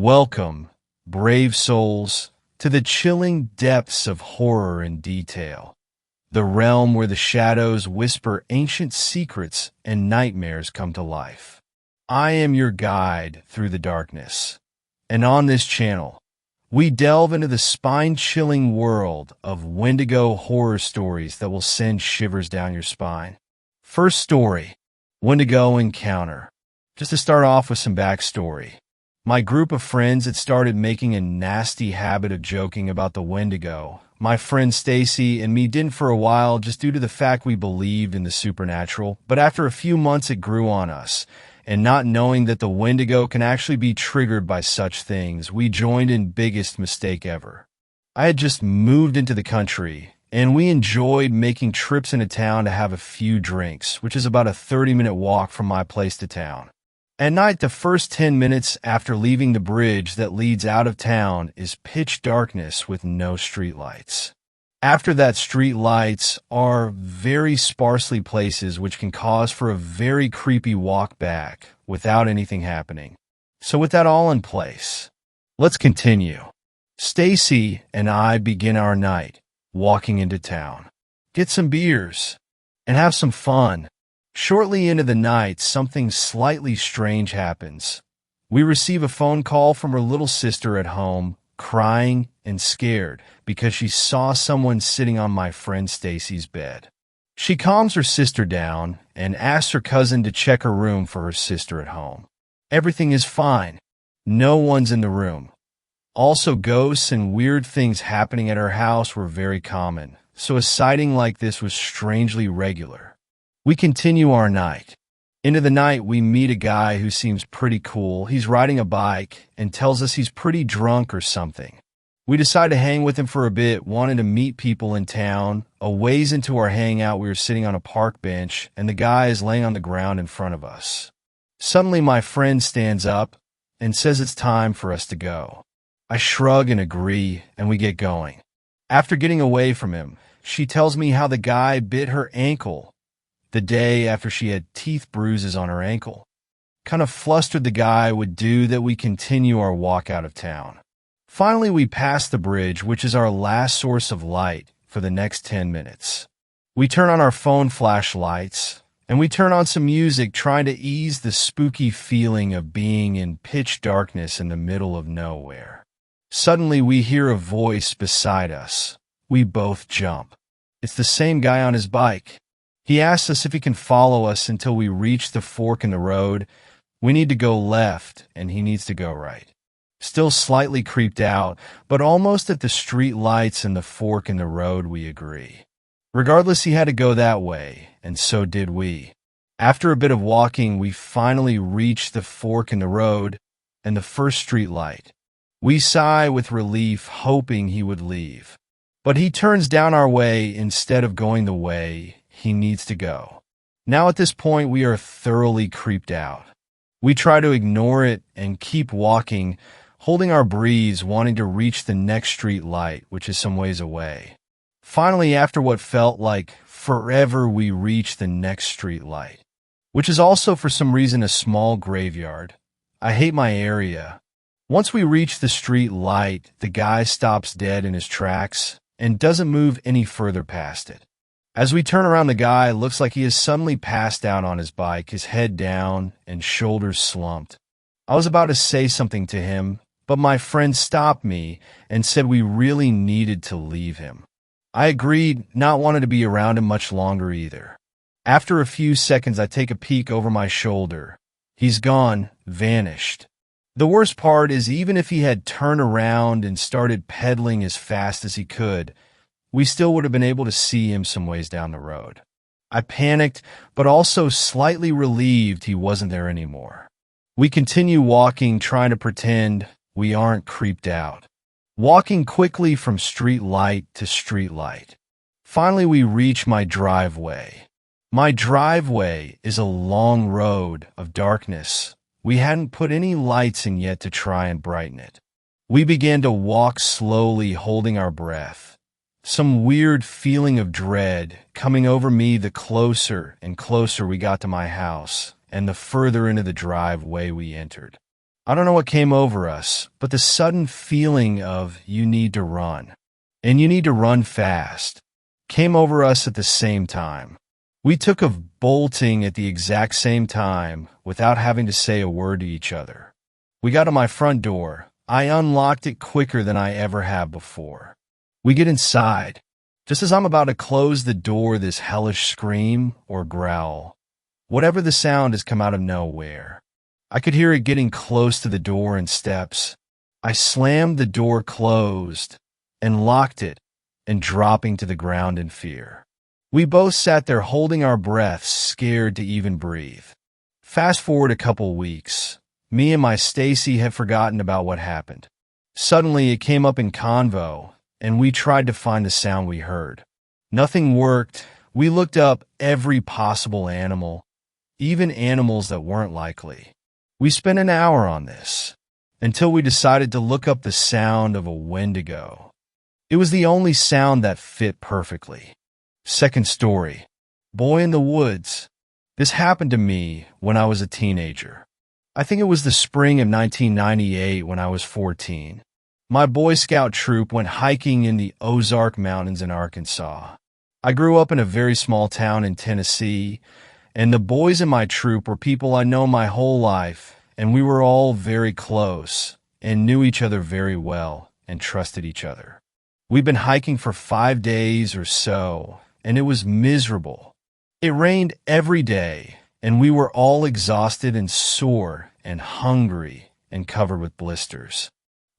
Welcome, brave souls, to the chilling depths of horror and detail, the realm where the shadows whisper ancient secrets and nightmares come to life. I am your guide through the darkness, and on this channel, we delve into the spine-chilling world of Wendigo horror stories that will send shivers down your spine. First story, Wendigo Encounter. Just to start off with some backstory. My group of friends had started making a nasty habit of joking about the Wendigo. My friend Stacy and me didn't for a while just due to the fact we believed in the supernatural, but after a few months it grew on us. And not knowing that the Wendigo can actually be triggered by such things, we joined in biggest mistake ever. I had just moved into the country, and we enjoyed making trips into town to have a few drinks, which is about a 30-minute walk from my place to town. At night, the first 10 minutes after leaving the bridge that leads out of town is pitch darkness with no streetlights. After that, street lights are very sparsely places which can cause for a very creepy walk back without anything happening. So with that all in place, let's continue. Stacy and I begin our night walking into town, get some beers, and have some fun. Shortly into the night, something slightly strange happens. We receive a phone call from her little sister at home, crying and scared because she saw someone sitting on my friend Stacy's bed. She calms her sister down and asks her cousin to check her room for her sister at home. Everything is fine. No one's in the room. Also, ghosts and weird things happening at her house were very common, so a sighting like this was strangely regular. We continue our night. Into the night, we meet a guy who seems pretty cool. He's riding a bike and tells us he's pretty drunk or something. We decide to hang with him for a bit, wanting to meet people in town. A ways into our hangout, we were sitting on a park bench, and the guy is laying on the ground in front of us. Suddenly, my friend stands up and says it's time for us to go. I shrug and agree, and we get going. After getting away from him, she tells me how the guy bit her ankle the day after she had teeth bruises on her ankle. Kind of flustered the guy would do that we continue our walk out of town. Finally, we pass the bridge, which is our last source of light for the next 10 minutes. We turn on our phone flashlights, and we turn on some music trying to ease the spooky feeling of being in pitch darkness in the middle of nowhere. Suddenly, we hear a voice beside us. We both jump. It's the same guy on his bike. He asks us if he can follow us until we reach the fork in the road. We need to go left, and he needs to go right. Still slightly creeped out, but almost at the street lights and the fork in the road, we agree. Regardless, he had to go that way, and so did we. After a bit of walking, we finally reach the fork in the road and the first street light. We sigh with relief, hoping he would leave. But he turns down our way instead of going the way he needs to go. Now at this point, we are thoroughly creeped out. We try to ignore it and keep walking, holding our breaths, wanting to reach the next street light, which is some ways away. Finally, after what felt like forever, we reach the next street light, which is also for some reason a small graveyard. I hate my area. Once we reach the street light, the guy stops dead in his tracks and doesn't move any further past it. As we turn around, the guy looks like he has suddenly passed out on his bike, his head down and shoulders slumped. I was about to say something to him, but my friend stopped me and said we really needed to leave him. I agreed, not wanting to be around him much longer either. After a few seconds, I take a peek over my shoulder. He's gone, vanished. The worst part is even if he had turned around and started pedaling as fast as he could, we still would have been able to see him some ways down the road. I panicked, but also slightly relieved he wasn't there anymore. We continue walking, trying to pretend we aren't creeped out. Walking quickly from street light to street light. Finally, we reach my driveway. My driveway is a long road of darkness. We hadn't put any lights in yet to try and brighten it. We began to walk slowly, holding our breath. Some weird feeling of dread coming over me the closer and closer we got to my house and the further into the driveway we entered. I don't know what came over us, but the sudden feeling of you need to run, and you need to run fast, came over us at the same time. We took of bolting at the exact same time without having to say a word to each other. We got to my front door. I unlocked it quicker than I ever have before. We get inside. Just as I'm about to close the door, this hellish scream or growl, whatever the sound, has come out of nowhere. I could hear it getting close to the door and steps. I slammed the door closed and locked it and dropping to the ground in fear. We both sat there holding our breaths, scared to even breathe. Fast forward a couple weeks. Me and my Stacy had forgotten about what happened. Suddenly it came up in convo, and we tried to find the sound we heard. Nothing worked. We looked up every possible animal, even animals that weren't likely. We spent an hour on this, until we decided to look up the sound of a Wendigo. It was the only sound that fit perfectly. Second story. Boy in the woods. This happened to me when I was a teenager. I think it was the spring of 1998 when I was 14. My Boy Scout troop went hiking in the Ozark Mountains in Arkansas. I grew up in a very small town in Tennessee, and the boys in my troop were people I know my whole life, and we were all very close and knew each other very well and trusted each other. We'd been hiking for 5 days or so, and it was miserable. It rained every day, and we were all exhausted and sore and hungry and covered with blisters.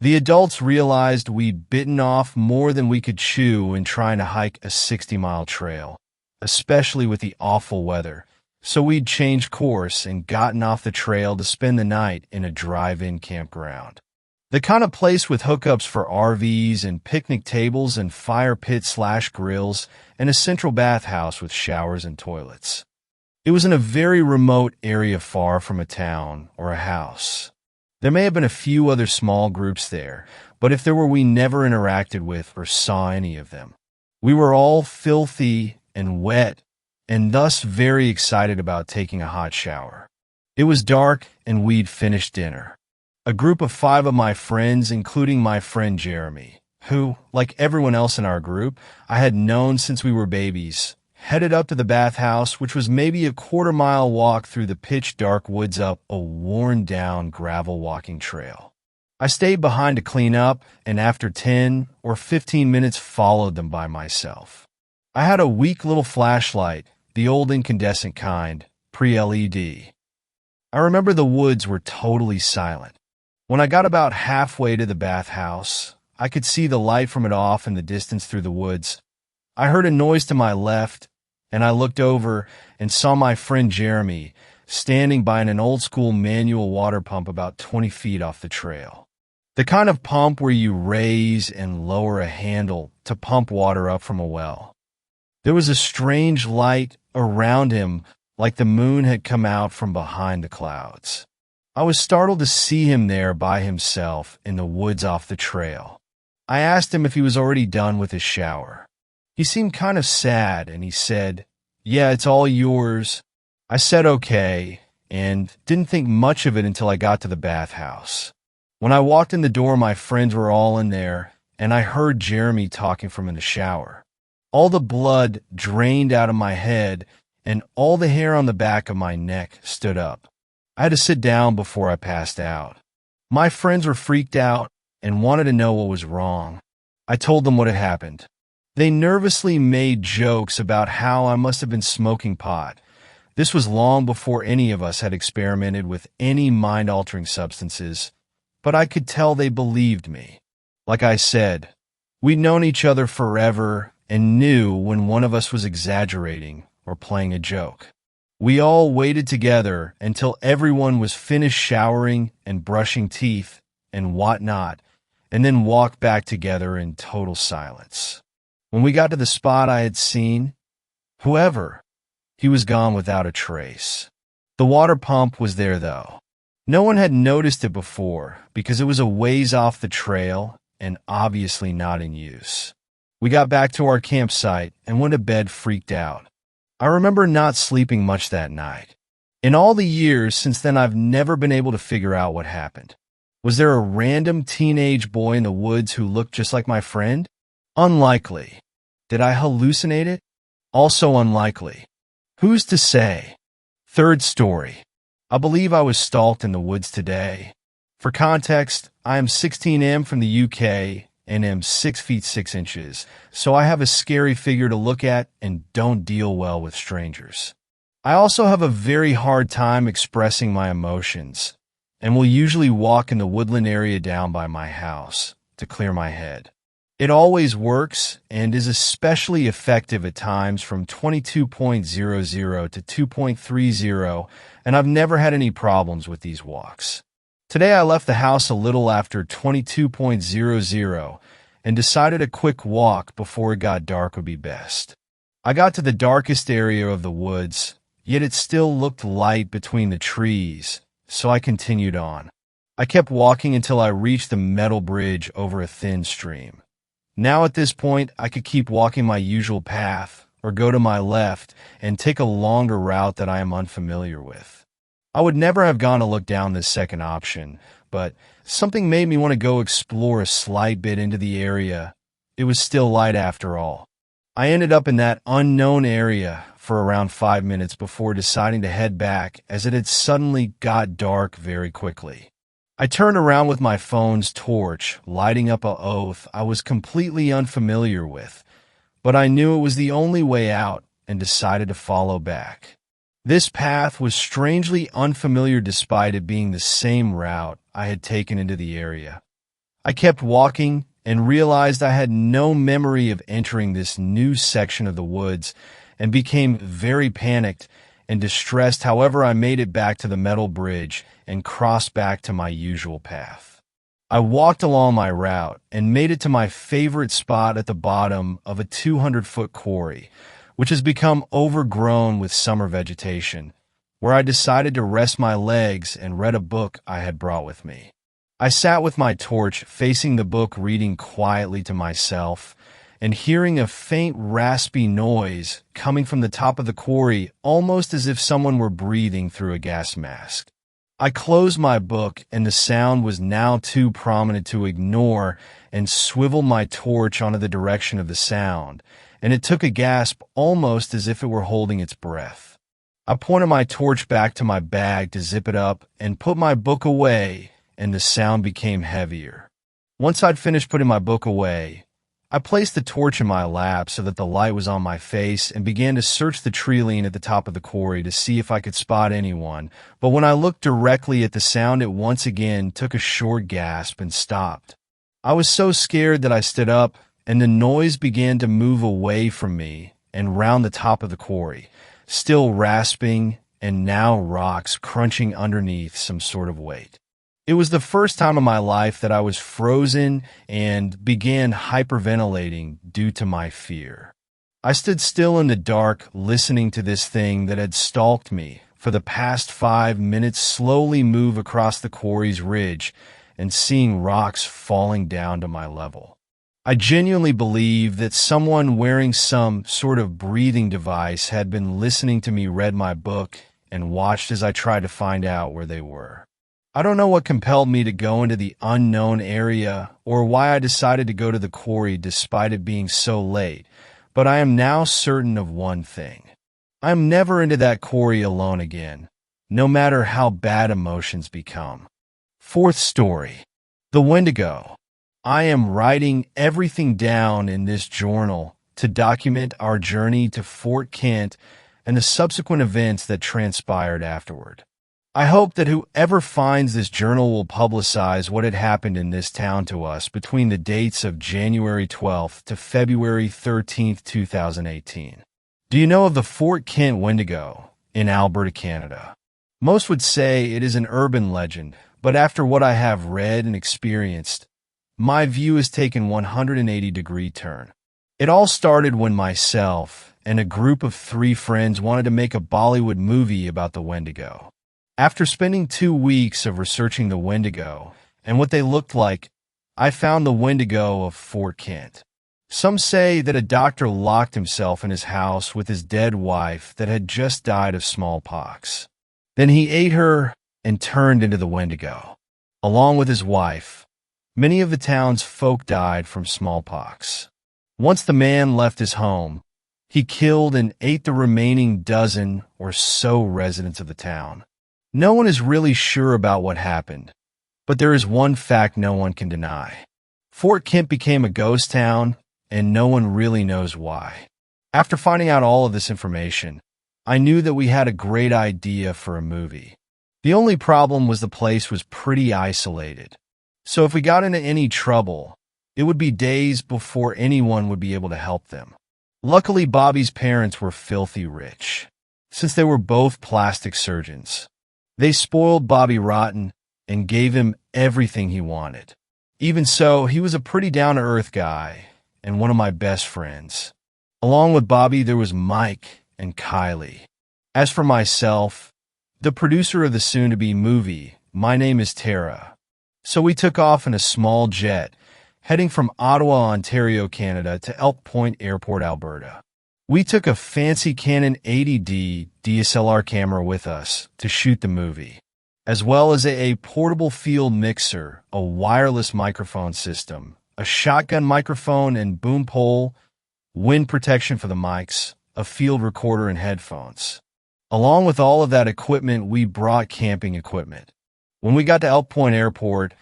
The adults realized we'd bitten off more than we could chew in trying to hike a 60-mile trail, especially with the awful weather, so we'd changed course and gotten off the trail to spend the night in a drive-in campground. The kind of place with hookups for RVs and picnic tables and fire pit/grills and a central bathhouse with showers and toilets. It was in a very remote area far from a town or a house. There may have been a few other small groups there, but if there were, we never interacted with or saw any of them. We were all filthy and wet, and thus very excited about taking a hot shower. It was dark, and we'd finished dinner. A group of 5 of my friends, including my friend Jeremy, who, like everyone else in our group, I had known since we were babies, headed up to the bathhouse, which was maybe a quarter-mile walk through the pitch-dark woods up a worn-down gravel walking trail. I stayed behind to clean up, and after 10 or 15 minutes followed them by myself. I had a weak little flashlight, the old incandescent kind, pre-LED. I remember the woods were totally silent. When I got about halfway to the bathhouse, I could see the light from it off in the distance through the woods. I heard a noise to my left, and I looked over and saw my friend Jeremy standing by an old-school manual water pump about 20 feet off the trail. The kind of pump where you raise and lower a handle to pump water up from a well. There was a strange light around him, like the moon had come out from behind the clouds. I was startled to see him there by himself in the woods off the trail. I asked him if he was already done with his shower. He seemed kind of sad, and he said, "Yeah, it's all yours." I said okay, and didn't think much of it until I got to the bathhouse. When I walked in the door, my friends were all in there, and I heard Jeremy talking from in the shower. All the blood drained out of my head, and all the hair on the back of my neck stood up. I had to sit down before I passed out. My friends were freaked out and wanted to know what was wrong. I told them what had happened. They nervously made jokes about how I must have been smoking pot. This was long before any of us had experimented with any mind-altering substances, but I could tell they believed me. Like I said, we'd known each other forever and knew when one of us was exaggerating or playing a joke. We all waited together until everyone was finished showering and brushing teeth and whatnot, and then walked back together in total silence. When we got to the spot I had seen, whoever, he was gone without a trace. The water pump was there, though. No one had noticed it before because it was a ways off the trail and obviously not in use. We got back to our campsite and went to bed freaked out. I remember not sleeping much that night. In all the years since then, I've never been able to figure out what happened. Was there a random teenage boy in the woods who looked just like my friend? Unlikely. Did I hallucinate it? Also unlikely. Who's to say? Third story. I believe I was stalked in the woods today. For context, I am 16M from the UK and am 6 feet 6 inches, so I have a scary figure to look at and don't deal well with strangers. I also have a very hard time expressing my emotions, and will usually walk in the woodland area down by my house to clear my head. It always works and is especially effective at times from 22.00 to 2.30, and I've never had any problems with these walks. Today I left the house a little after 22.00 and decided a quick walk before it got dark would be best. I got to the darkest area of the woods, yet it still looked light between the trees, so I continued on. I kept walking until I reached the metal bridge over a thin stream. Now at this point, I could keep walking my usual path, or go to my left and take a longer route that I am unfamiliar with. I would never have gone to look down this second option, but something made me want to go explore a slight bit into the area. It was still light after all. I ended up in that unknown area for around 5 minutes before deciding to head back, as it had suddenly got dark very quickly. I turned around with my phone's torch, lighting up an oath I was completely unfamiliar with, but I knew it was the only way out and decided to follow back. This path was strangely unfamiliar despite it being the same route I had taken into the area. I kept walking and realized I had no memory of entering this new section of the woods and became very panicked and distressed. However, I made it back to the metal bridge and crossed back to my usual path. I walked along my route and made it to my favorite spot at the bottom of a 200-foot quarry, which has become overgrown with summer vegetation, where I decided to rest my legs and read a book I had brought with me. I sat with my torch facing the book, reading quietly to myself, and hearing a faint raspy noise coming from the top of the quarry, almost as if someone were breathing through a gas mask. I closed my book, and the sound was now too prominent to ignore, and swiveled my torch onto the direction of the sound, and it took a gasp almost as if it were holding its breath. I pointed my torch back to my bag to zip it up and put my book away, and the sound became heavier. Once I'd finished putting my book away, I placed the torch in my lap so that the light was on my face and began to search the tree-line at the top of the quarry to see if I could spot anyone, but when I looked directly at the sound, it once again took a short gasp and stopped. I was so scared that I stood up, and the noise began to move away from me and round the top of the quarry, still rasping and now rocks crunching underneath some sort of weight. It was the first time in my life that I was frozen and began hyperventilating due to my fear. I stood still in the dark, listening to this thing that had stalked me for the past 5 minutes slowly move across the quarry's ridge and seeing rocks falling down to my level. I genuinely believe that someone wearing some sort of breathing device had been listening to me read my book and watched as I tried to find out where they were. I don't know what compelled me to go into the unknown area or why I decided to go to the quarry despite it being so late, but I am now certain of one thing. I am never into that quarry alone again, no matter how bad emotions become. Fourth story. The Wendigo. I am writing everything down in this journal to document our journey to Fort Kent and the subsequent events that transpired afterward. I hope that whoever finds this journal will publicize what had happened in this town to us between the dates of January 12th to February 13th, 2018. Do you know of the Fort Kent Wendigo in Alberta, Canada? Most would say it is an urban legend, but after what I have read and experienced, my view has taken a 180-degree turn. It all started when myself and a group of 3 friends wanted to make a Bollywood movie about the Wendigo. After spending 2 weeks of researching the Wendigo and what they looked like, I found the Wendigo of Fort Kent. Some say that a doctor locked himself in his house with his dead wife that had just died of smallpox. Then he ate her and turned into the Wendigo. along with his wife. Many of the town's folk died from smallpox. Once the man left his home, he killed and ate the remaining dozen or so residents of the town. No one is really sure about what happened, but there is one fact no one can deny. Fort Kent became a ghost town, and no one really knows why. After finding out all of this information, I knew that we had a great idea for a movie. The only problem was the place was pretty isolated. So if we got into any trouble, it would be days before anyone would be able to help them. Luckily, Bobby's parents were filthy rich, since they were both plastic surgeons. They spoiled Bobby rotten and gave him everything he wanted. Even so, he was a pretty down-to-earth guy and one of my best friends. Along with Bobby, there was Mike and Kylie. As for myself, the producer of the soon-to-be movie, my name is Tara. So we took off in a small jet, heading from Ottawa, Ontario, Canada to Elk Point Airport, Alberta. We took a fancy Canon 80D DSLR camera with us to shoot the movie, as well as a portable field mixer, a wireless microphone system, a shotgun microphone and boom pole, wind protection for the mics, a field recorder, and headphones. Along with all of that equipment, we brought camping equipment. When we got to Elk Point Airport,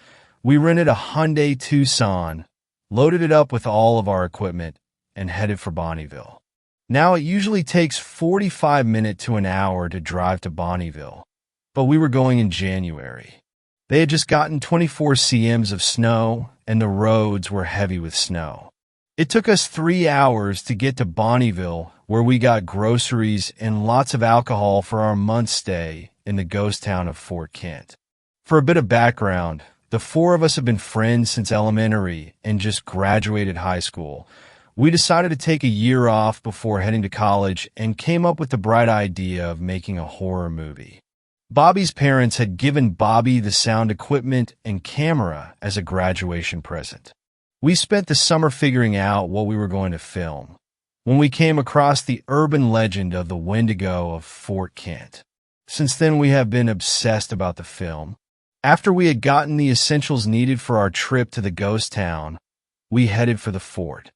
we rented a Hyundai Tucson, loaded it up with all of our equipment, and headed for Bonnyville. Now, it usually takes 45 minutes to an hour to drive to Bonnyville, but we were going in January. They had just gotten 24 cms of snow, and the roads were heavy with snow. It took us 3 hours to get to Bonnyville, where we got groceries and lots of alcohol for our month stay in the ghost town of Fort Kent. For a bit of background, the four of us have been friends since elementary and just graduated high school. We decided to take a year off before heading to college and came up with the bright idea of making a horror movie. Bobby's parents had given Bobby the sound equipment and camera as a graduation present. We spent the summer figuring out what we were going to film when we came across the urban legend of the Wendigo of Fort Kent. Since then, we have been obsessed about the film. After we had gotten the essentials needed for our trip to the ghost town, we headed for the fort.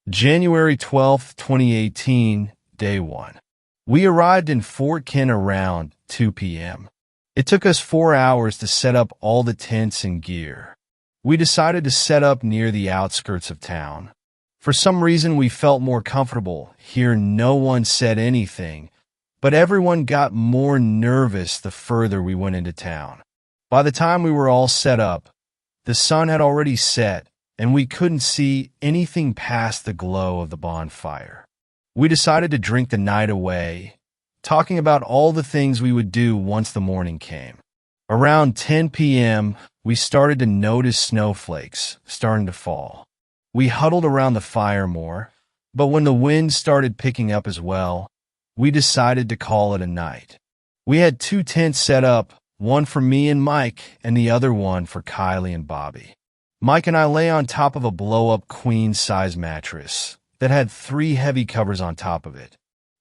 January 12th, 2018, Day 1. We arrived in Fort Kent around 2 p.m. It took us 4 hours to set up all the tents and gear. We decided to set up near the outskirts of town. For some reason, we felt more comfortable. Here, no one said anything, but everyone got more nervous the further we went into town. By the time we were all set up, the sun had already set, and we couldn't see anything past the glow of the bonfire. We decided to drink the night away, talking about all the things we would do once the morning came. Around 10 p.m., we started to notice snowflakes starting to fall. We huddled around the fire more, but when the wind started picking up as well, we decided to call it a night. We had 2 tents set up, one for me and Mike, and the other one for Kylie and Bobby. Mike and I lay on top of a blow-up queen-size mattress that had 3 heavy covers on top of it.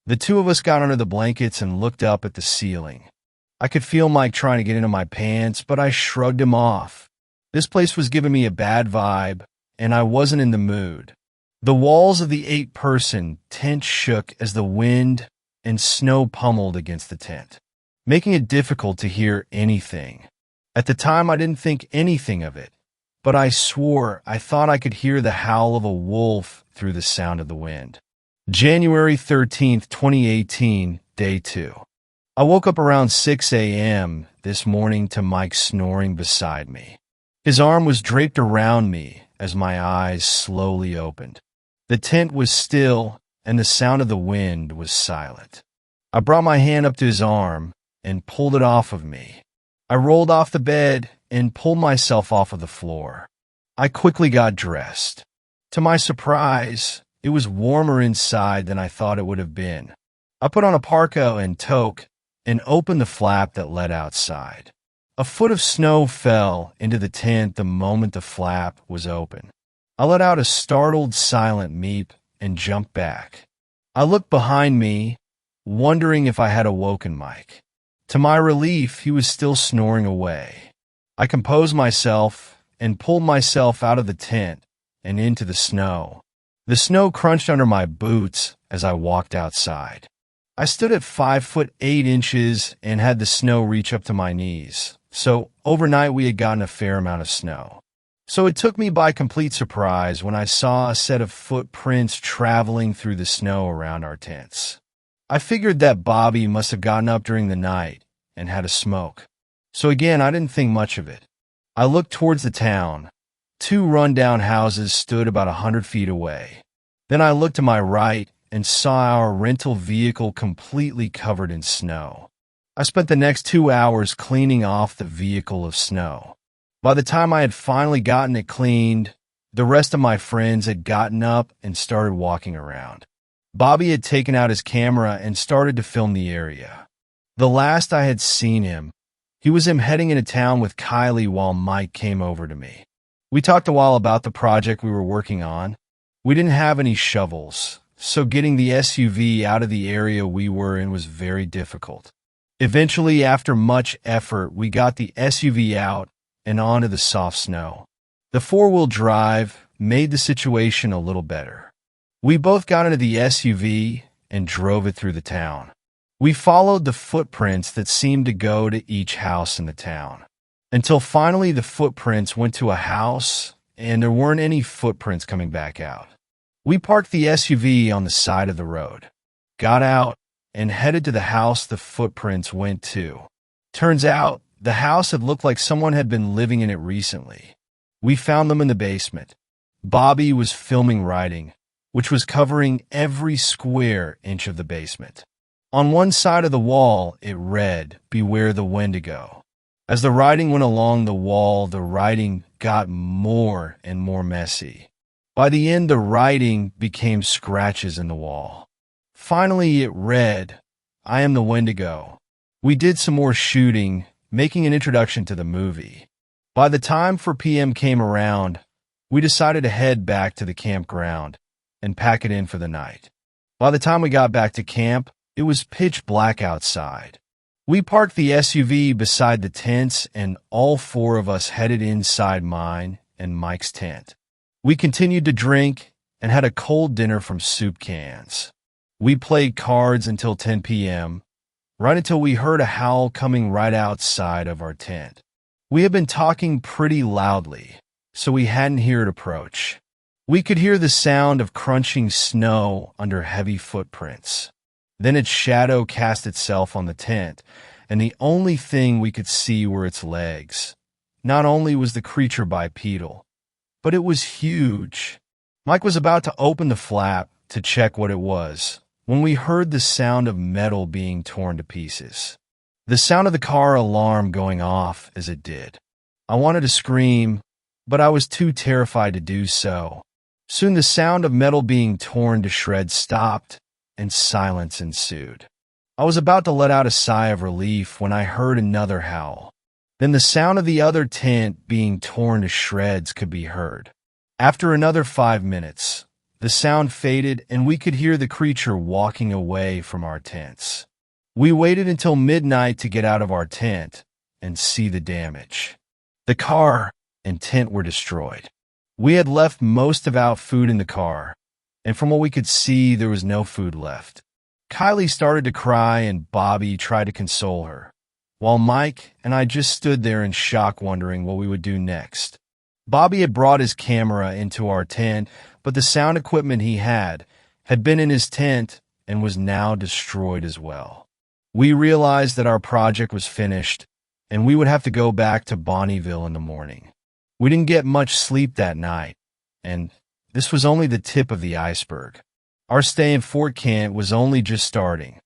The 2 of us got under the blankets and looked up at the ceiling. I could feel Mike trying to get into my pants, but I shrugged him off. This place was giving me a bad vibe, and I wasn't in the mood. The walls of the 8-person tent shook as the wind and snow pummeled against the tent, making it difficult to hear anything. At the time, I didn't think anything of it, but I swore I thought I could hear the howl of a wolf through the sound of the wind. January 13th, 2018, Day 2. I woke up around 6 a.m. this morning to Mike snoring beside me. His arm was draped around me as my eyes slowly opened. The tent was still, and the sound of the wind was silent. I brought my hand up to his arm and pulled it off of me. I rolled off the bed and pulled myself off of the floor. I quickly got dressed. To my surprise, it was warmer inside than I thought it would have been. I put on a parka and toque and opened the flap that led outside. A foot of snow fell into the tent the moment the flap was open. I let out a startled, silent meep and jumped back. I looked behind me, wondering if I had awoken Mike. To my relief, he was still snoring away. I composed myself and pulled myself out of the tent and into the snow. The snow crunched under my boots as I walked outside. I stood at 5'8" and had the snow reach up to my knees. So overnight we had gotten a fair amount of snow. So it took me by complete surprise when I saw a set of footprints traveling through the snow around our tents. I figured that Bobby must have gotten up during the night and had a smoke. So again, I didn't think much of it. I looked towards the town. 2 rundown houses stood about 100 feet away. Then I looked to my right and saw our rental vehicle completely covered in snow. I spent the next 2 hours cleaning off the vehicle of snow. By the time I had finally gotten it cleaned, the rest of my friends had gotten up and started walking around. Bobby had taken out his camera and started to film the area. The last I had seen him, he was heading into town with Kylie while Mike came over to me. We talked a while about the project we were working on. We didn't have any shovels, so getting the SUV out of the area we were in was very difficult. Eventually, after much effort, we got the SUV out and onto the soft snow. The 4-wheel drive made the situation a little better. We both got into the SUV and drove it through the town. We followed the footprints that seemed to go to each house in the town, until finally the footprints went to a house and there weren't any footprints coming back out. We parked the SUV on the side of the road, got out, and headed to the house the footprints went to. Turns out, the house had looked like someone had been living in it recently. We found them in the basement. Bobby was filming writing, which was covering every square inch of the basement. On one side of the wall, it read, "Beware the Wendigo." As the writing went along the wall, the writing got more and more messy. By the end, the writing became scratches in the wall. Finally, it read, "I am the Wendigo." We did some more shooting, making an introduction to the movie. By the time 4 p.m. came around, we decided to head back to the campground and pack it in for the night. By the time we got back to camp, it was pitch black outside. We parked the SUV beside the tents and all 4 of us headed inside mine and Mike's tent. We continued to drink and had a cold dinner from soup cans. We played cards until 10 p.m., right until we heard a howl coming right outside of our tent. We had been talking pretty loudly, so we hadn't heard it approach. We could hear the sound of crunching snow under heavy footprints. Then its shadow cast itself on the tent, and the only thing we could see were its legs. Not only was the creature bipedal, but it was huge. Mike was about to open the flap to check what it was when we heard the sound of metal being torn to pieces. The sound of the car alarm going off as it did. I wanted to scream, but I was too terrified to do so. Soon the sound of metal being torn to shreds stopped, and silence ensued. I was about to let out a sigh of relief when I heard another howl. Then the sound of the other tent being torn to shreds could be heard. After another 5 minutes, the sound faded and we could hear the creature walking away from our tents. We waited until midnight to get out of our tent and see the damage. The car and tent were destroyed. We had left most of our food in the car, and from what we could see, there was no food left. Kylie started to cry and Bobby tried to console her, while Mike and I just stood there in shock wondering what we would do next. Bobby had brought his camera into our tent, but the sound equipment he had been in his tent and was now destroyed as well. We realized that our project was finished and we would have to go back to Bonneville in the morning. We didn't get much sleep that night, and this was only the tip of the iceberg. Our stay in Fort Kent was only just starting.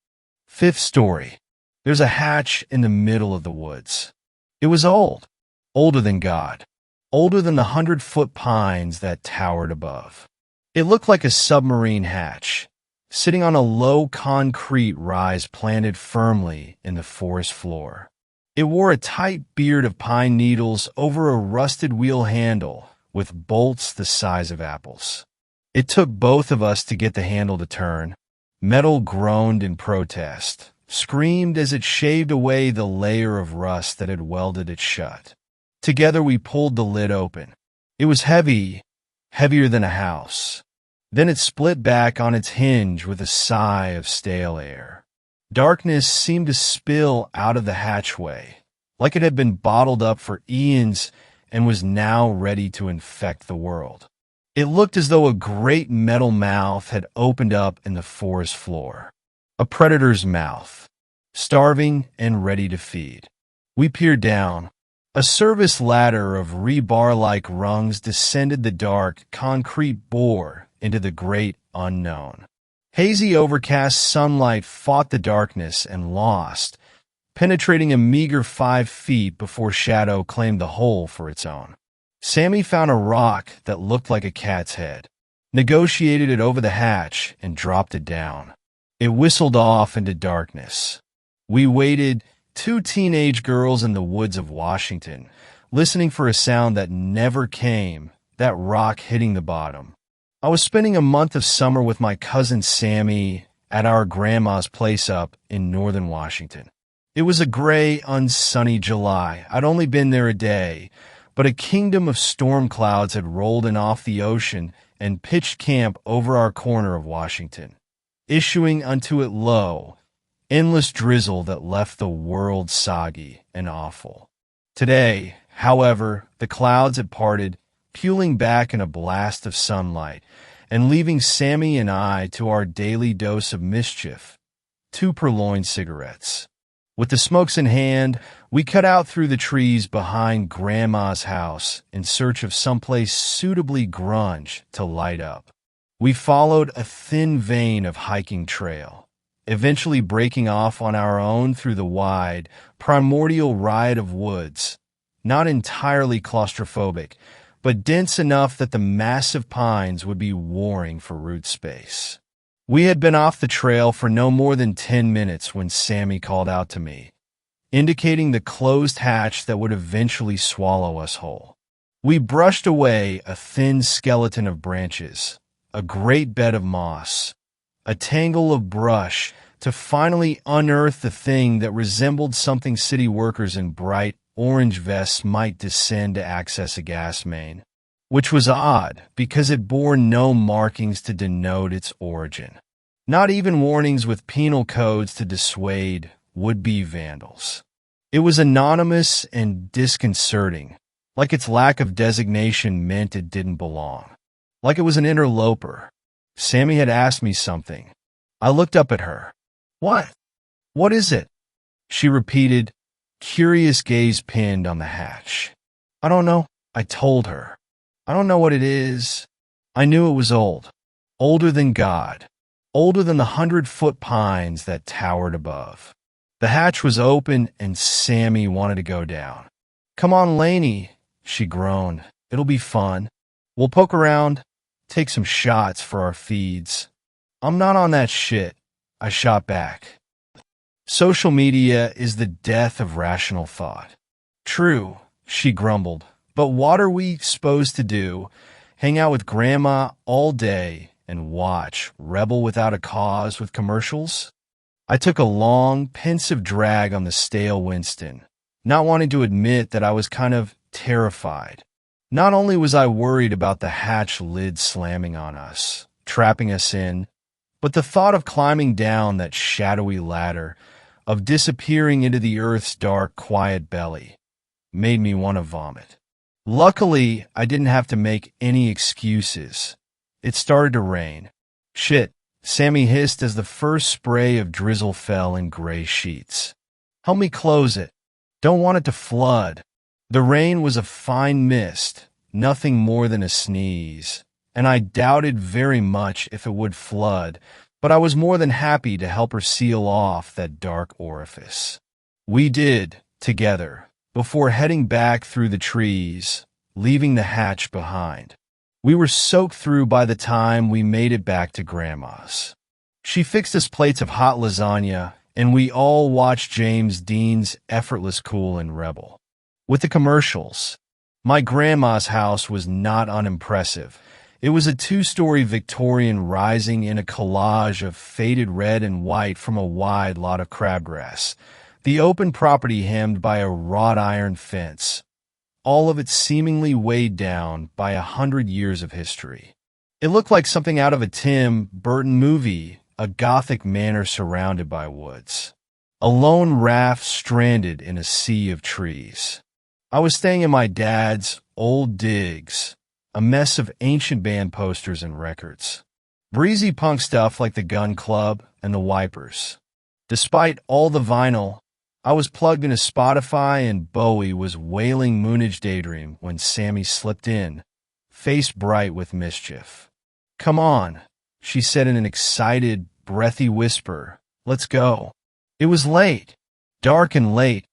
5th story. There's a hatch in the middle of the woods. It was old, older than God, older than the 100-foot pines that towered above. It looked like a submarine hatch, sitting on a low concrete rise planted firmly in the forest floor. It wore a tight beard of pine needles over a rusted wheel handle with bolts the size of apples. It took both of us to get the handle to turn. Metal groaned in protest, screamed as it shaved away the layer of rust that had welded it shut. Together we pulled the lid open. It was heavy, heavier than a house. Then it split back on its hinge with a sigh of stale air. Darkness seemed to spill out of the hatchway, like it had been bottled up for eons and was now ready to infect the world. It looked as though a great metal mouth had opened up in the forest floor. A predator's mouth, starving and ready to feed. We peered down. A service ladder of rebar-like rungs descended the dark, concrete bore into the great unknown. Hazy, overcast sunlight fought the darkness and lost, penetrating a meager 5 feet before shadow claimed the hole for its own. Sammy found a rock that looked like a cat's head, negotiated it over the hatch, and dropped it down. It whistled off into darkness. We waited, 2 teenage girls in the woods of Washington, listening for a sound that never came, that rock hitting the bottom. I was spending a month of summer with my cousin Sammy at our grandma's place up in northern Washington. It was a gray, unsunny July. I'd only been there a day, but a kingdom of storm clouds had rolled in off the ocean and pitched camp over our corner of Washington, issuing unto it low, endless drizzle that left the world soggy and awful. Today, however, the clouds had parted, peeling back in a blast of sunlight, and leaving Sammy and I to our daily dose of mischief, 2 purloined cigarettes. With the smokes in hand, we cut out through the trees behind Grandma's house in search of someplace suitably grunge to light up. We followed a thin vein of hiking trail, eventually breaking off on our own through the wide, primordial riot of woods, not entirely claustrophobic, but dense enough that the massive pines would be warring for root space. We had been off the trail for no more than 10 minutes when Sammy called out to me, indicating the closed hatch that would eventually swallow us whole. We brushed away a thin skeleton of branches, a great bed of moss, a tangle of brush, to finally unearth the thing that resembled something city workers in bright orange vests might descend to access a gas main, which was odd because it bore no markings to denote its origin, not even warnings with penal codes to dissuade would-be vandals. It was anonymous and disconcerting, like its lack of designation meant it didn't belong, like it was an interloper. Sammy had asked me something. I looked up at her. "What? What is it?" She repeated, curious gaze pinned on the hatch. "I don't know," I told her. "I don't know what it is." I knew it was old. Older than God. Older than the 100-foot pines that towered above. The hatch was open and Sammy wanted to go down. "Come on, Laney," she groaned. "It'll be fun. We'll poke around, take some shots for our feeds." "I'm not on that shit," I shot back. "Social media is the death of rational thought." "True," she grumbled, "but what are we supposed to do? Hang out with Grandma all day and watch Rebel Without a Cause with commercials?" I took a long, pensive drag on the stale Winston, not wanting to admit that I was kind of terrified. Not only was I worried about the hatch lid slamming on us, trapping us in, but the thought of climbing down that shadowy ladder, of disappearing into the earth's dark, quiet belly, made me want to vomit. Luckily, I didn't have to make any excuses. It started to rain. "Shit," Sammy hissed as the first spray of drizzle fell in gray sheets. "Help me close it. Don't want it to flood." The rain was a fine mist, nothing more than a sneeze, and I doubted very much if it would flood, but I was more than happy to help her seal off that dark orifice. We did, together, before heading back through the trees, leaving the hatch behind. We were soaked through by the time we made it back to Grandma's. She fixed us plates of hot lasagna, and we all watched James Dean's effortless cool in Rebel. With the commercials, my grandma's house was not unimpressive. It was a 2-story Victorian rising in a collage of faded red and white from a wide lot of crabgrass, the open property hemmed by a wrought iron fence. all of it seemingly weighed down by 100 years of history. It looked like something out of a Tim Burton movie, a gothic manor surrounded by woods. A lone raft stranded in a sea of trees. I was staying in my dad's old digs, a mess of ancient band posters and records. Breezy punk stuff like the Gun Club and the Wipers. Despite all the vinyl, I was plugged into Spotify and Bowie was wailing Moonage Daydream when Sammy slipped in, face bright with mischief. "Come on," she said in an excited, breathy whisper. "Let's go." It was late, dark and late.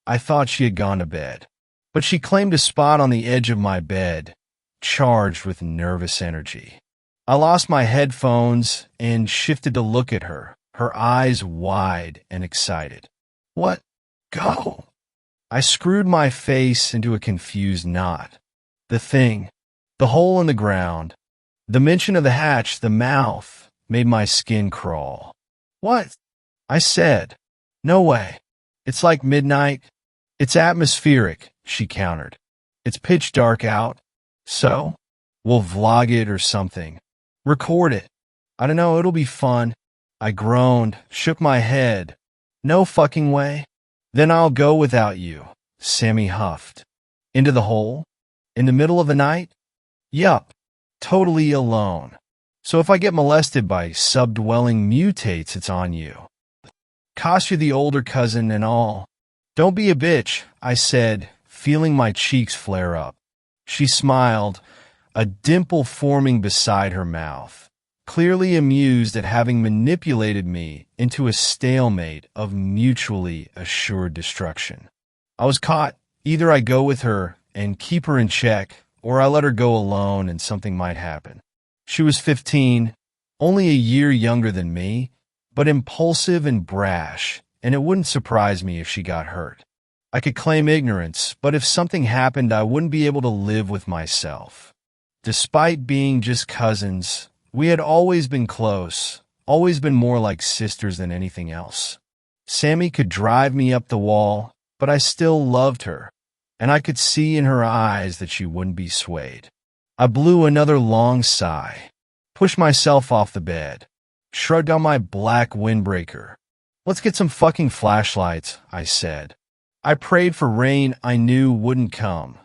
I thought she had gone to bed. But she claimed a spot on the edge of my bed, charged with nervous energy. I lost my headphones and shifted to look at her, her eyes wide and excited. "What? Go!" I screwed my face into a confused knot. The thing, the hole in the ground, the mention of the hatch, the mouth, made my skin crawl. "What?" I said. "No way. It's like midnight." "It's atmospheric," she countered. "It's pitch dark out. So? We'll vlog it or something. Record it. I don't know, it'll be fun." I groaned, shook my head. "No fucking way." "Then I'll go without you," Sammy huffed. "Into the hole? In the middle of the night?" "Yup. Totally alone. So if I get molested by subdwelling mutates, it's on you. Cost you the older cousin and all." "Don't be a bitch," I said, feeling my cheeks flare up. She smiled, a dimple forming beside her mouth, clearly amused at having manipulated me into a stalemate of mutually assured destruction. I was caught. Either I go with her and keep her in check, or I let her go alone and something might happen. She was 15, only a year younger than me, but impulsive and brash, and it wouldn't surprise me if she got hurt. I could claim ignorance, but if something happened, I wouldn't be able to live with myself. Despite being just cousins, we had always been close, always been more like sisters than anything else. Sammy could drive me up the wall, but I still loved her, and I could see in her eyes that she wouldn't be swayed. I blew another long sigh, pushed myself off the bed, shrugged on my black windbreaker. "Let's get some fucking flashlights," I said. I prayed for rain I knew wouldn't come.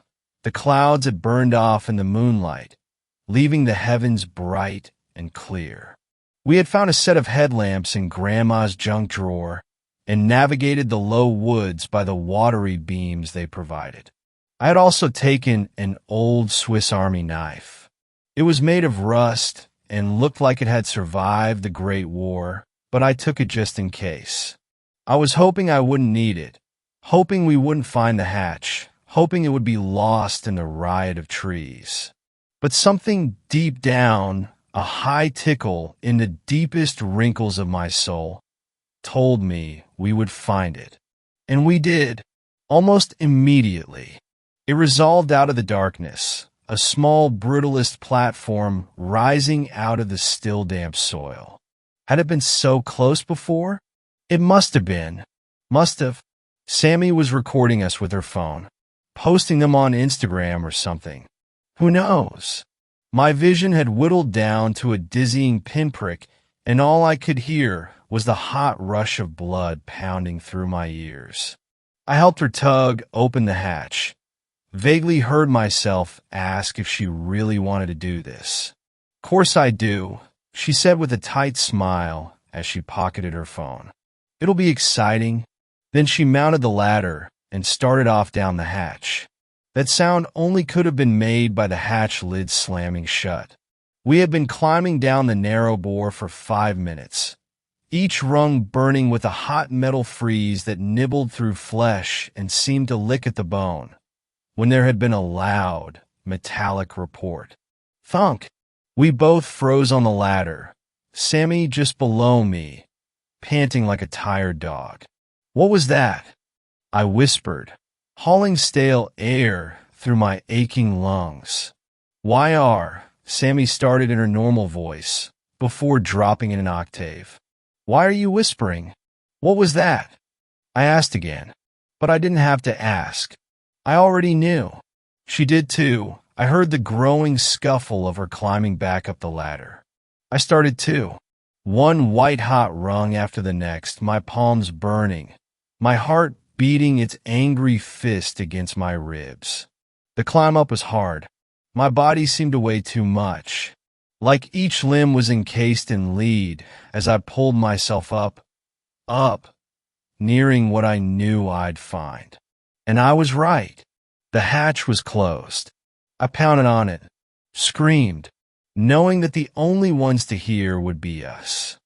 The clouds had burned off in the moonlight, leaving the heavens bright and clear. We had found a set of headlamps in Grandma's junk drawer and navigated the low woods by the watery beams they provided. I had also taken an old Swiss Army knife. It was made of rust and looked like it had survived the Great War, but I took it just in case. I was hoping I wouldn't need it, hoping we wouldn't find the hatch, hoping it would be lost in the riot of trees. But something deep down, a high tickle in the deepest wrinkles of my soul, told me we would find it. And we did, almost immediately. It resolved out of the darkness, a small brutalist platform rising out of the still damp soil. Had it been so close before? It must have been. Must have. Sammy was recording us with her phone, posting them on Instagram or something. Who knows? My vision had whittled down to a dizzying pinprick, and all I could hear was the hot rush of blood pounding through my ears. I helped her tug open the hatch, vaguely heard myself ask if she really wanted to do this. "Course I do," she said with a tight smile as she pocketed her phone. "It'll be exciting." Then she mounted the ladder and started off down the hatch. That sound only could have been made by the hatch lid slamming shut. We had been climbing down the narrow bore for 5 minutes, each rung burning with a hot metal freeze that nibbled through flesh and seemed to lick at the bone, when there had been a loud, metallic report. Thunk! We both froze on the ladder, Sammy just below me, panting like a tired dog. "What was that?" I whispered, hauling stale air through my aching lungs. "YR," Sammy started in her normal voice, before dropping in an octave. "Why are you whispering? What was that?" I asked again, but I didn't have to ask. I already knew. She did too. I heard the growing scuffle of her climbing back up the ladder. I started too. One white-hot rung after the next, my palms burning, my heart beating its angry fist against my ribs. The climb up was hard. My body seemed to weigh too much. Like each limb was encased in lead as I pulled myself up, nearing what I knew I'd find. And I was right. The hatch was closed. I pounded on it, screamed, knowing that the only ones to hear would be us.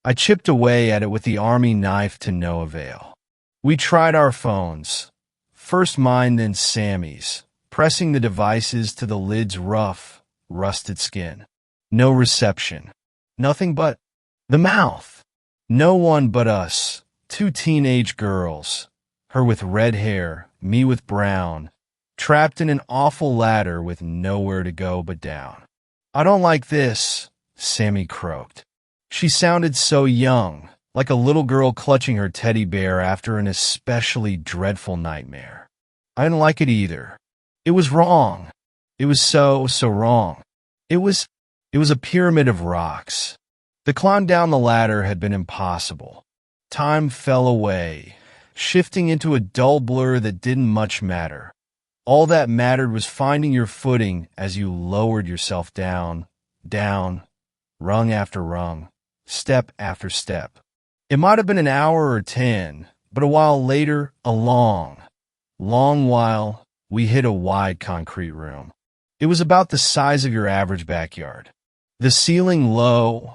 I chipped away at it with the army knife to no avail. We tried our phones, first mine then Sammy's, pressing the devices to the lid's rough, rusted skin. No reception. Nothing but the mouth. No one but us, two teenage girls, her with red hair, me with brown, trapped in an awful ladder with nowhere to go but down. I don't like this, Sammy croaked. She sounded so young, like a little girl clutching her teddy bear after an especially dreadful nightmare. I didn't like it either. It was wrong. It was so wrong. It was a pyramid of rocks. The climb down the ladder had been impossible. Time fell away, shifting into a dull blur that didn't much matter. All that mattered was finding your footing as you lowered yourself down, rung after rung, step after step. It might have been an hour or 10, but a while later, a long while, we hit a wide concrete room. It was about the size of your average backyard. The ceiling low,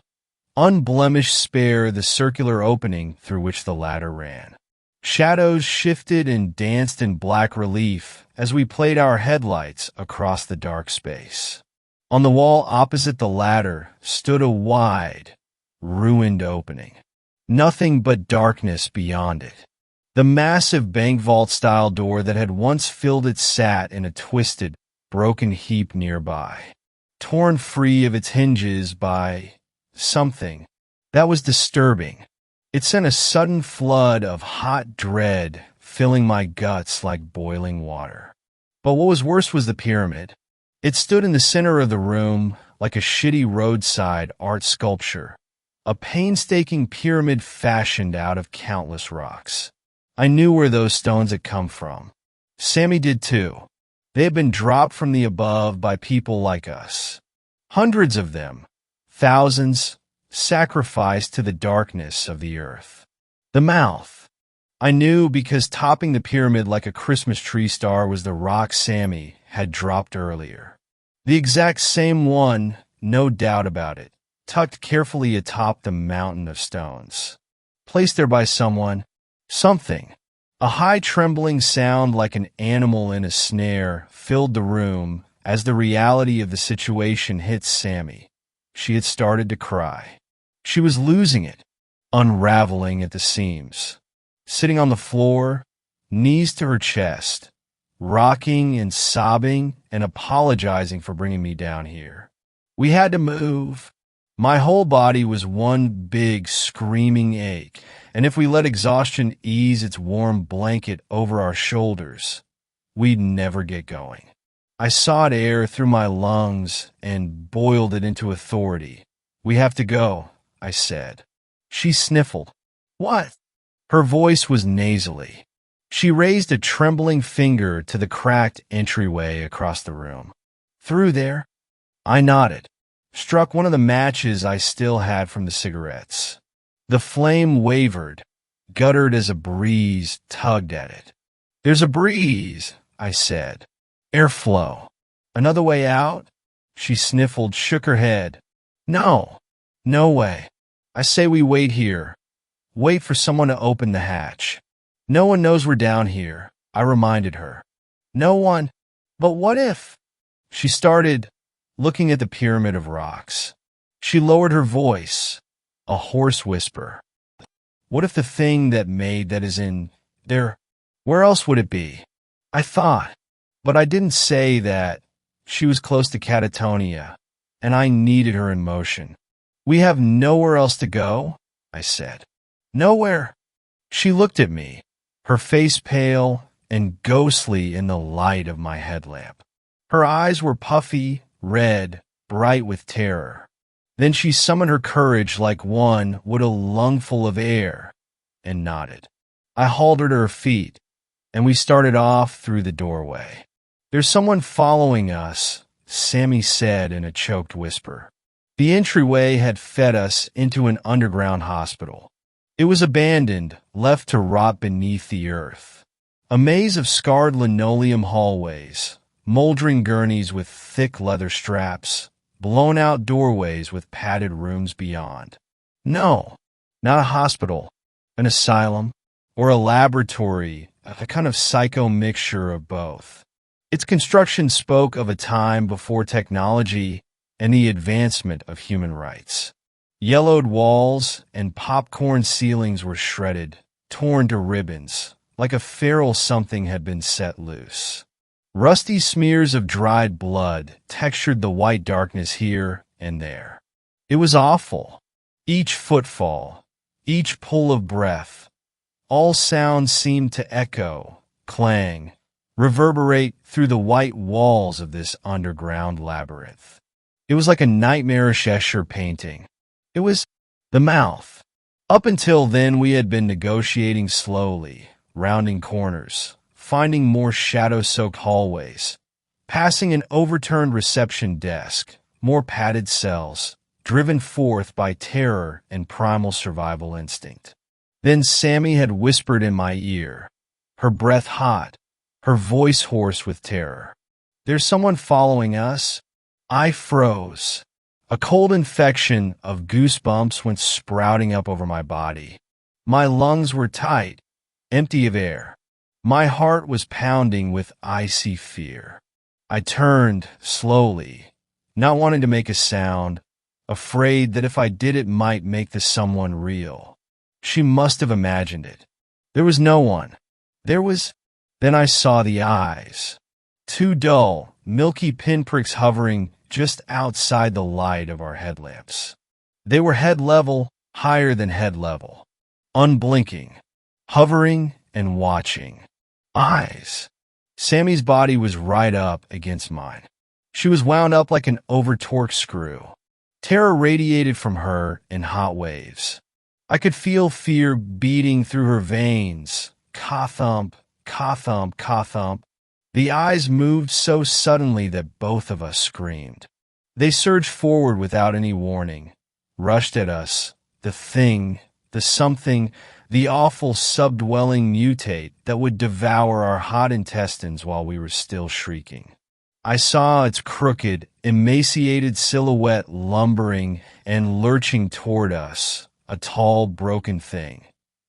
unblemished spare the circular opening through which the ladder ran. Shadows shifted and danced in black relief as we played our headlights across the dark space. On the wall opposite the ladder stood a wide, ruined opening. Nothing but darkness beyond it. The massive bank vault-style door that had once filled it sat in a twisted, broken heap nearby, torn free of its hinges by something that was disturbing. It sent a sudden flood of hot dread filling my guts like boiling water. But what was worse was the pyramid. It stood in the center of the room like a shitty roadside art sculpture, a painstaking pyramid fashioned out of countless rocks. I knew where those stones had come from. Sammy did too. They had been dropped from the above by people like us. Hundreds of them, thousands, sacrificed to the darkness of the earth. The mouth. I knew because topping the pyramid like a Christmas tree star was the rock Sammy had dropped earlier. The exact same one, no doubt about it, tucked carefully atop the mountain of stones. Placed there by someone, something. A high trembling sound like an animal in a snare filled the room as the reality of the situation hit Sammy. She had started to cry. She was losing it, unraveling at the seams. Sitting on the floor, knees to her chest, rocking and sobbing and apologizing for bringing me down here. We had to move. My whole body was one big screaming ache, and if we let exhaustion ease its warm blanket over our shoulders, we'd never get going. I sought air through my lungs and boiled it into authority. We have to go, I said. She sniffled. What? Her voice was nasally. She raised a trembling finger to the cracked entryway across the room. Through there? I nodded, struck one of the matches I still had from the cigarettes. The flame wavered, guttered as a breeze tugged at it. There's a breeze, I said. Airflow. Another way out? She sniffled, shook her head. No way. I say we wait here. Wait for someone to open the hatch. No one knows we're down here, I reminded her. No one. But what if? She started, looking at the pyramid of rocks. She lowered her voice, a hoarse whisper. What if the thing that made that is in there? Where else would it be? I thought, but I didn't say that. She was close to catatonia, and I needed her in motion. We have nowhere else to go, I said. Nowhere. She looked at me, her face pale and ghostly in the light of my headlamp. Her eyes were puffy, red, bright with terror. Then she summoned her courage like one would a lungful of air, and nodded. I hauled her to her feet, and we started off through the doorway. "There's someone following us," Sammy said in a choked whisper. The entryway had fed us into an underground hospital. It was abandoned, left to rot beneath the earth. A maze of scarred linoleum hallways, moldering gurneys with thick leather straps, blown-out doorways with padded rooms beyond. No, not a hospital, an asylum, or a laboratory, a kind of psycho mixture of both. Its construction spoke of a time before technology and the advancement of human rights. Yellowed walls and popcorn ceilings were shredded, torn to ribbons, like a feral something had been set loose. Rusty smears of dried blood textured the white darkness here and there. It was awful. Each footfall, each pull of breath, all sounds seemed to echo, clang, reverberate through the white walls of this underground labyrinth. It was like a nightmarish Escher painting. It was the mouth. Up until then, we had been negotiating slowly, rounding corners, finding more shadow-soaked hallways, passing an overturned reception desk, more padded cells, driven forth by terror and primal survival instinct. Then Sammy had whispered in my ear, her breath hot, her voice hoarse with terror. "There's someone following us." I froze. A cold infection of goosebumps went sprouting up over my body. My lungs were tight, empty of air. My heart was pounding with icy fear. I turned slowly, not wanting to make a sound, afraid that if I did it might make the someone real. She must have imagined it. There was no one. Then I saw the eyes. Two dull, milky pinpricks hovering just outside the light of our headlamps. They were head level, higher than head level, unblinking, hovering and watching. Eyes. Sammy's body was right up against mine. She was wound up like an over-torqued screw. Terror radiated from her in hot waves. I could feel fear beating through her veins. Ka-thump, ka-thump, ka-thump. The eyes moved so suddenly that both of us screamed. They surged forward without any warning, rushed at us, the thing, the something, the awful subdwelling mutate that would devour our hot intestines while we were still shrieking. I saw its crooked, emaciated silhouette lumbering and lurching toward us, a tall, broken thing,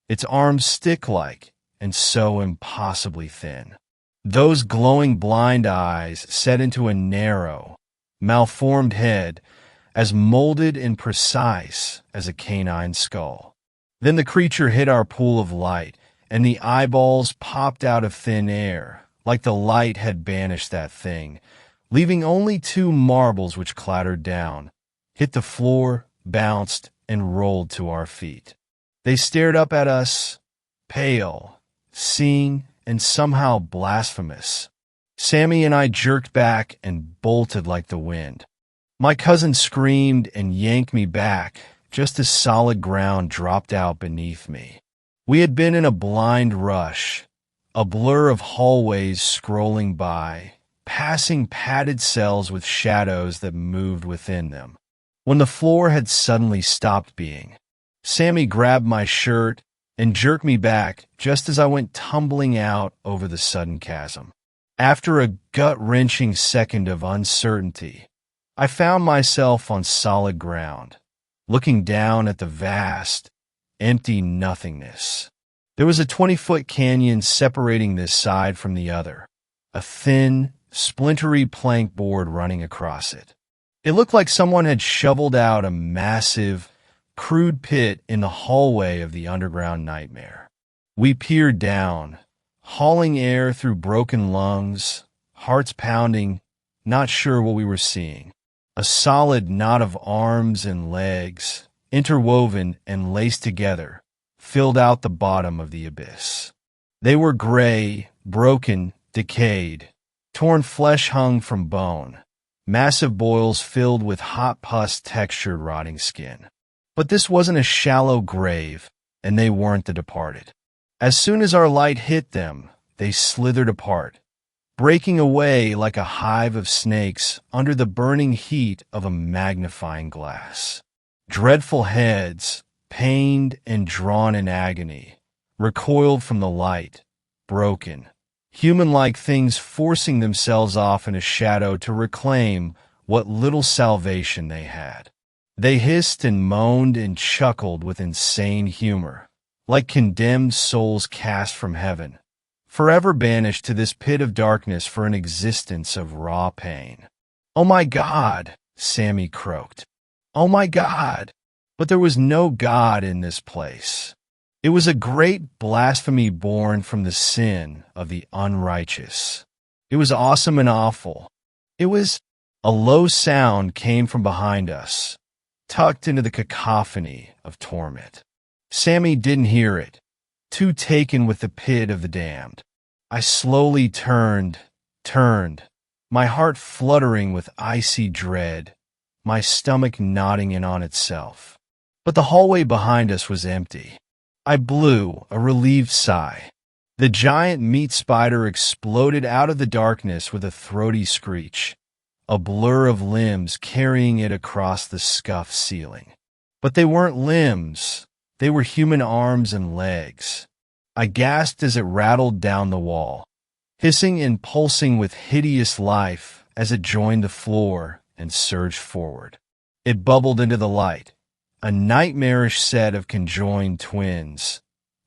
its arms stick-like and so impossibly thin. Those glowing blind eyes set into a narrow, malformed head as molded and precise as a canine skull. Then the creature hit our pool of light, and the eyeballs popped out of thin air, like the light had banished that thing, leaving only two marbles which clattered down, hit the floor, bounced, and rolled to our feet. They stared up at us, pale, seeing, and somehow blasphemous. Sammy and I jerked back and bolted like the wind. My cousin screamed and yanked me back just as solid ground dropped out beneath me. We had been in a blind rush, a blur of hallways scrolling by, passing padded cells with shadows that moved within them, when the floor had suddenly stopped being. Sammy grabbed my shirt and jerked me back just as I went tumbling out over the sudden chasm. After a gut-wrenching second of uncertainty, I found myself on solid ground, looking down at the vast, empty nothingness. There was a 20-foot canyon separating this side from the other, a thin, splintery plank board running across it. It looked like someone had shoveled out a massive, crude pit in the hallway of the underground nightmare. We peered down, hauling air through broken lungs, hearts pounding, not sure what we were seeing. A solid knot of arms and legs, interwoven and laced together, filled out the bottom of the abyss. They were gray, broken, decayed, Torn flesh hung from bone. Massive boils filled with hot pus-textured rotting skin. But this wasn't a shallow grave, and they weren't the departed. As soon as our light hit them, they slithered apart, breaking away like a hive of snakes under the burning heat of a magnifying glass. Dreadful heads, pained and drawn in agony, recoiled from the light, broken, human-like things forcing themselves off in a shadow to reclaim what little salvation they had. They hissed and moaned and chuckled with insane humor, like condemned souls cast from heaven, forever banished to this pit of darkness for an existence of raw pain. "Oh my God," Sammy croaked. "Oh my God." But there was no God in this place. It was a great blasphemy born from the sin of the unrighteous. It was awesome and awful. It was— A low sound came from behind us, tucked into the cacophony of torment. Sammy didn't hear it, too taken with the pit of the damned. I slowly turned, my heart fluttering with icy dread, my stomach knotting in on itself. But the hallway behind us was empty. I blew a relieved sigh. The giant meat spider exploded out of the darkness with a throaty screech, a blur of limbs carrying it across the scuffed ceiling. But they weren't limbs. They were human arms and legs. I gasped as it rattled down the wall, hissing and pulsing with hideous life as it joined the floor and surged forward. It bubbled into the light, a nightmarish set of conjoined twins,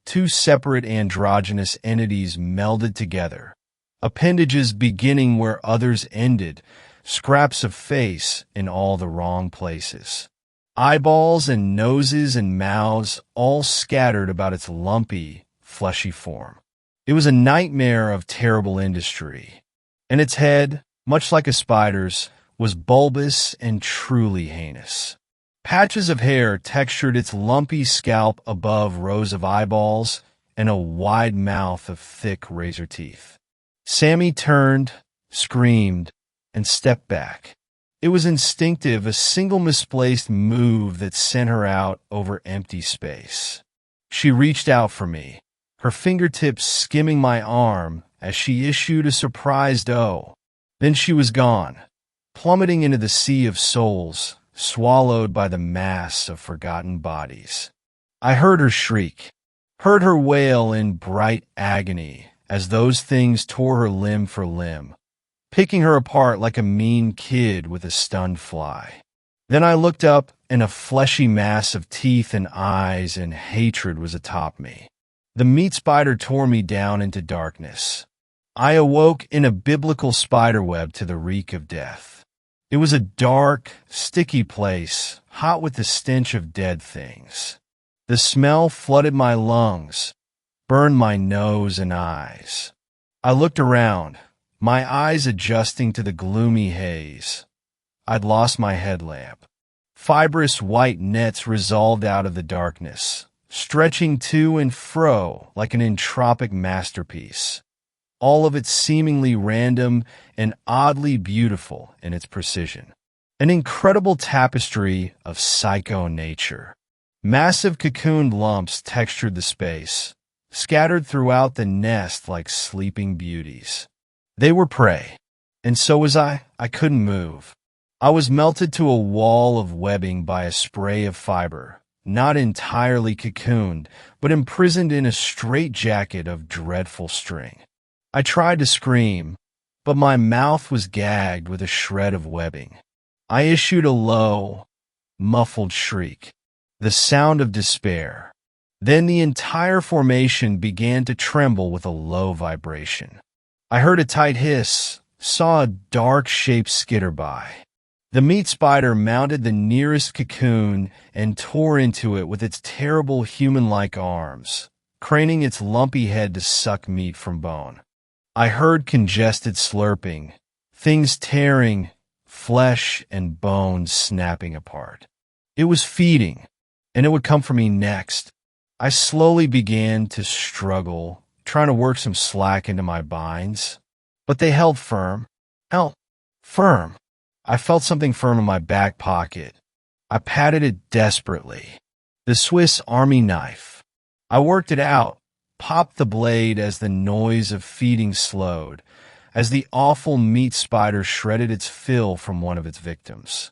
two separate androgynous entities melded together, appendages beginning where others ended, scraps of face in all the wrong places. Eyeballs and noses and mouths all scattered about its lumpy, fleshy form. It was a nightmare of terrible industry, and its head, much like a spider's, was bulbous and truly heinous. Patches of hair textured its lumpy scalp above rows of eyeballs and a wide mouth of thick razor teeth. Sammy turned, screamed, and stepped back. It was instinctive, a single misplaced move that sent her out over empty space. She reached out for me, her fingertips skimming my arm as she issued a surprised "oh." Then she was gone, plummeting into the sea of souls, swallowed by the mass of forgotten bodies. I heard her shriek, heard her wail in bright agony as those things tore her limb for limb, picking her apart like a mean kid with a stunned fly. Then I looked up, and a fleshy mass of teeth and eyes and hatred was atop me. The meat spider tore me down into darkness. I awoke in a biblical spiderweb to the reek of death. It was a dark, sticky place, hot with the stench of dead things. The smell flooded my lungs, burned my nose and eyes. I looked around, my eyes adjusting to the gloomy haze. I'd lost my headlamp. Fibrous white nets resolved out of the darkness, stretching to and fro like an entropic masterpiece, all of it seemingly random and oddly beautiful in its precision. An incredible tapestry of psycho nature. Massive cocooned lumps textured the space, scattered throughout the nest like sleeping beauties. They were prey, and so was I. I couldn't move. I was melted to a wall of webbing by a spray of fiber, not entirely cocooned, but imprisoned in a straitjacket of dreadful string. I tried to scream, but my mouth was gagged with a shred of webbing. I issued a low, muffled shriek, the sound of despair. Then the entire formation began to tremble with a low vibration. I heard a tight hiss, saw a dark shape skitter by. The meat spider mounted the nearest cocoon and tore into it with its terrible human-like arms, craning its lumpy head to suck meat from bone. I heard congested slurping, things tearing, flesh and bones snapping apart. It was feeding, and it would come for me next. I slowly began to struggle, trying to work some slack into my binds. but they held firm. Held firm. I felt something firm in my back pocket. I patted it desperately. The Swiss Army knife. I worked it out, popped the blade as the noise of feeding slowed, as the awful meat spider shredded its fill from one of its victims.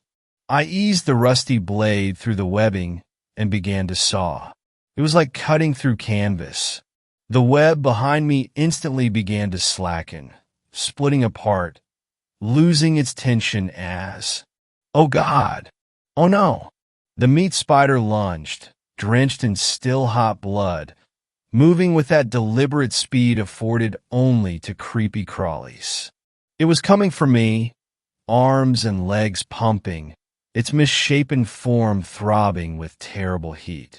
I eased the rusty blade through the webbing and began to saw. It was like cutting through canvas. The web behind me instantly began to slacken, splitting apart, losing its tension as, oh God, oh no. The meat spider lunged, drenched in still hot blood, moving with that deliberate speed afforded only to creepy crawlies. It was coming for me, arms and legs pumping, its misshapen form throbbing with terrible heat.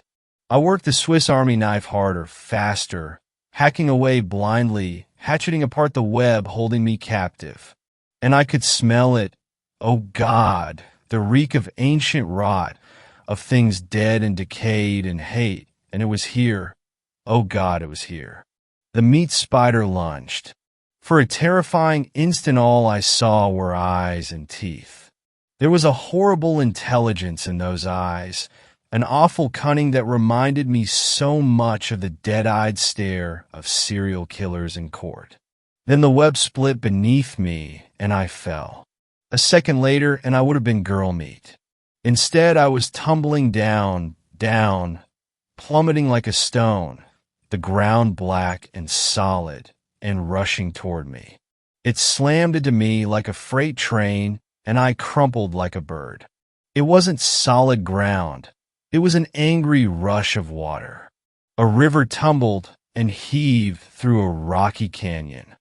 I worked the Swiss Army knife harder, faster, hacking away blindly, hatcheting apart the web holding me captive. And I could smell it, oh God, the reek of ancient rot, of things dead and decayed and hate, and it was here. Oh God, it was here. The meat spider lunged. For a terrifying instant all I saw were eyes and teeth. There was a horrible intelligence in those eyes, an awful cunning that reminded me so much of the dead-eyed stare of serial killers in court. Then the web split beneath me, and I fell. A second later, and I would have been girl meat. Instead, I was tumbling down, plummeting like a stone, the ground black and solid, and rushing toward me. It slammed into me like a freight train, and I crumpled like a bird. It wasn't solid ground. It was an angry rush of water. A river tumbled and heaved through a rocky canyon.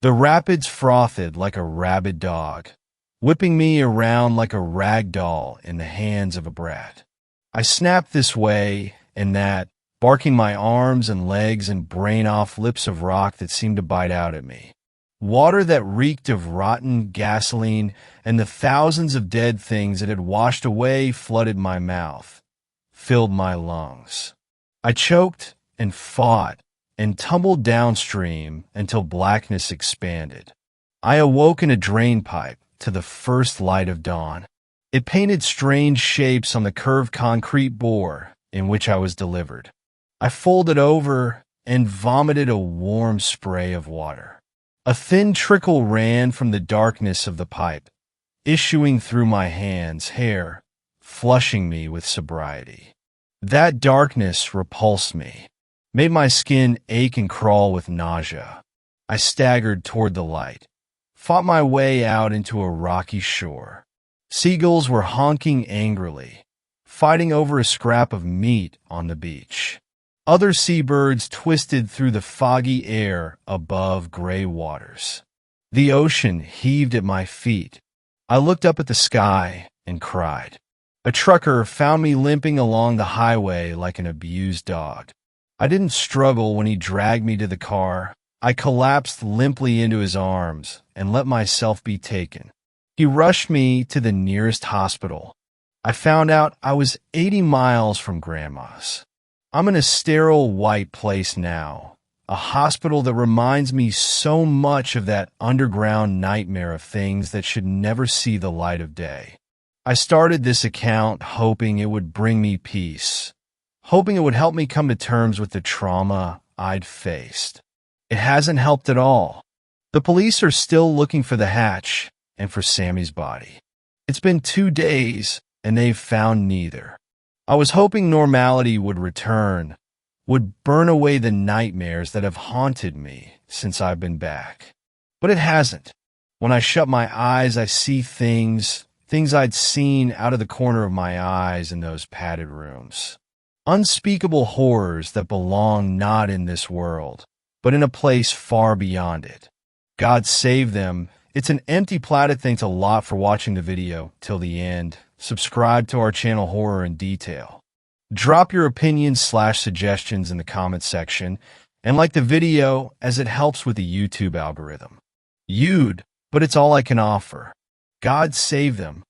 The rapids frothed like a rabid dog, whipping me around like a rag doll in the hands of a brat. I snapped this way and that, barking my arms and legs and brain off lips of rock that seemed to bite out at me. Water that reeked of rotten gasoline and the thousands of dead things that had washed away flooded my mouth, filled my lungs. I choked and fought and tumbled downstream until blackness expanded. I awoke in a drain pipe to the first light of dawn. It painted strange shapes on the curved concrete bore in which I was delivered. I folded over and vomited a warm spray of water. A thin trickle ran from the darkness of the pipe, issuing through my hands, hair, flushing me with sobriety. That darkness repulsed me, made my skin ache and crawl with nausea. I staggered toward the light, fought my way out into a rocky shore. Seagulls were honking angrily, fighting over a scrap of meat on the beach. Other seabirds twisted through the foggy air above gray waters. The ocean heaved at my feet. I looked up at the sky and cried. A trucker found me limping along the highway like an abused dog. I didn't struggle when he dragged me to the car. I collapsed limply into his arms and let myself be taken. He rushed me to the nearest hospital. I found out I was 80 miles from Grandma's. I'm in a sterile white place now, a hospital that reminds me so much of that underground nightmare of things that should never see the light of day. I started this account hoping it would bring me peace, hoping it would help me come to terms with the trauma I'd faced. It hasn't helped at all. The police are still looking for the hatch and for Sammy's body. It's been 2 days, and they've found neither. I was hoping normality would return, would burn away the nightmares that have haunted me since I've been back. But it hasn't. When I shut my eyes, I see things I'd seen out of the corner of my eyes in those padded rooms. Unspeakable horrors that belong not in this world, but in a place far beyond it. God save them. It's an empty planet. Thanks a lot for watching the video till the end. Subscribe to our channel Horror in Detail. Drop your opinions/suggestions in the comments section and like the video as it helps with the YouTube algorithm. But it's all I can offer. God save them.